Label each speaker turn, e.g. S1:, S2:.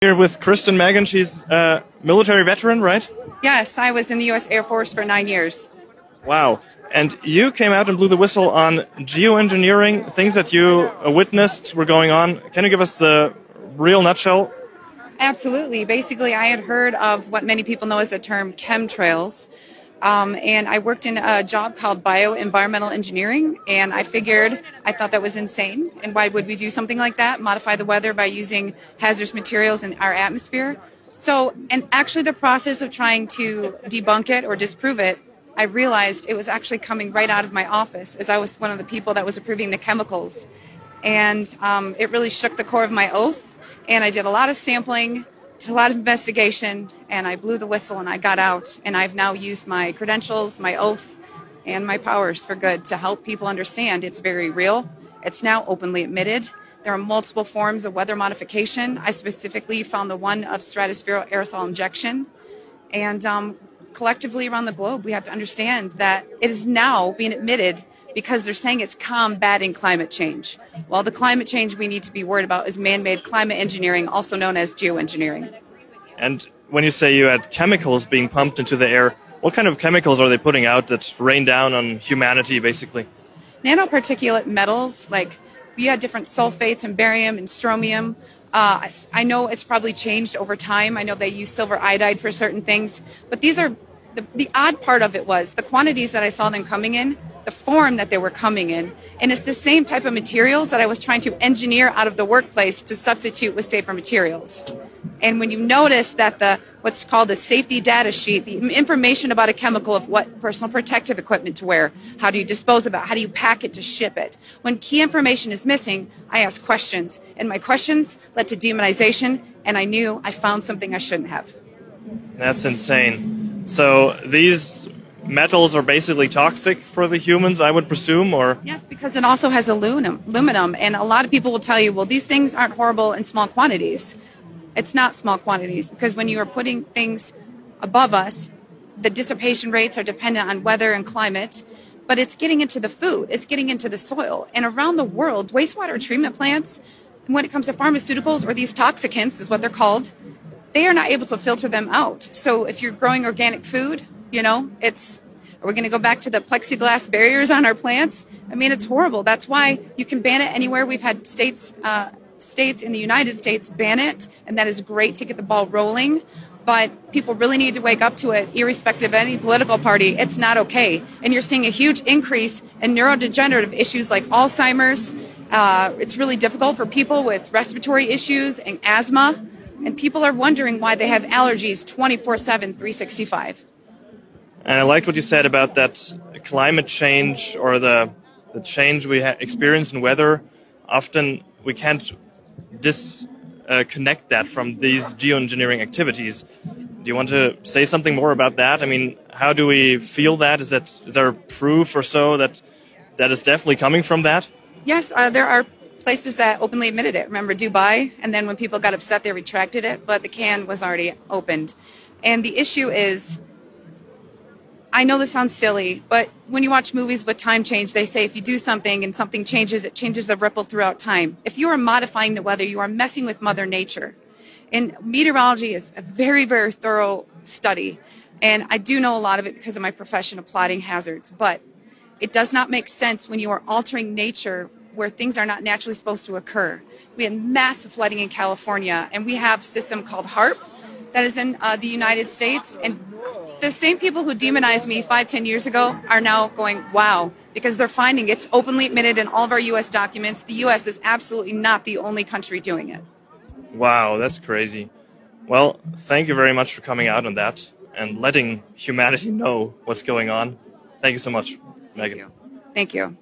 S1: Here with Kristen Megan. She's a military veteran, right?
S2: Yes, I was in the U.S. Air Force for 9 years.
S1: Wow. And you came out and blew the whistle on geoengineering, things that you witnessed were going on. Can you give us the real nutshell?
S2: Absolutely. Basically, I had heard of what many people know as the term chemtrails. And I worked in a job called bioenvironmental engineering, and I thought that was insane. And why would we do something like that? Modify the weather by using hazardous materials in our atmosphere? So, and actually the process of trying to debunk it or disprove it, I realized it was actually coming right out of my office, as I was one of the people that was approving the chemicals. And it really shook the core of my oath. And I did a lot of sampling, a lot of investigation, and I blew the whistle and I got out. And I've now used my credentials, my oath, and my powers for good to help people understand it's very real. It's now openly admitted. There are multiple forms of weather modification. I specifically found the one of stratospheric aerosol injection. And collectively around the globe, we have to understand that it is now being admitted because they're saying it's combating climate change. Well, the climate change we need to be worried about is man-made climate engineering, also known as geoengineering.
S1: And when you say you had chemicals being pumped into the air, what kind of chemicals are they putting out that rain down on humanity, basically?
S2: Nanoparticulate metals, like you had different sulfates and barium and strontium. I know it's probably changed over time. I know they use silver iodide for certain things, but these are the odd part of it was the quantities that I saw them coming in, the form that they were coming in, and it's the same type of materials that I was trying to engineer out of the workplace to substitute with safer materials. And when you notice that what's called the safety data sheet, the information about a chemical of what personal protective equipment to wear, how do you dispose of it, how do you pack it to ship it, when key information is missing, I ask questions, and my questions led to demonization, and I knew I found something I shouldn't have.
S1: That's insane. So these metals are basically toxic for the humans, I would presume, or?
S2: Yes, because it also has aluminum, and a lot of people will tell you, well, these things aren't horrible in small quantities. It's not small quantities, because when you are putting things above us, the dissipation rates are dependent on weather and climate, but it's getting into the food, it's getting into the soil, and around the world, wastewater treatment plants, when it comes to pharmaceuticals, or these toxicants is what they're called, they are not able to filter them out. So if you're growing organic food, are we going to go back to the plexiglass barriers on our plants? I mean, it's horrible. That's why you can ban it anywhere. We've had states in the United States ban it, and that is great to get the ball rolling. But people really need to wake up to it, irrespective of any political party. It's not okay. And you're seeing a huge increase in neurodegenerative issues like Alzheimer's. It's really difficult for people with respiratory issues and asthma. And people are wondering why they have allergies 24/7, 365.
S1: And I liked what you said about that climate change or the change we experience in weather. Often we can't disconnect that from these geoengineering activities. Do you want to say something more about that? I mean, how do we feel that? Is there proof or so that is definitely coming from that?
S2: Yes, there are places that openly admitted it. Remember Dubai? And then when people got upset, they retracted it, but the can was already opened. And the issue is, I know this sounds silly, but when you watch movies with time change, they say if you do something and something changes, it changes the ripple throughout time. If you are modifying the weather, you are messing with Mother Nature. And meteorology is a very, very thorough study. And I do know a lot of it because of my profession of plotting hazards. But it does not make sense when you are altering nature where things are not naturally supposed to occur. We had massive flooding in California, and we have a system called HARP that is in the United States. And the same people who demonized me 5-10 years ago are now going, wow, because they're finding it's openly admitted in all of our U.S. documents. The U.S. is absolutely not the only country doing it.
S1: Wow, that's crazy. Well, thank you very much for coming out on that and letting humanity know what's going on. Thank you so much, Megan.
S2: Thank you.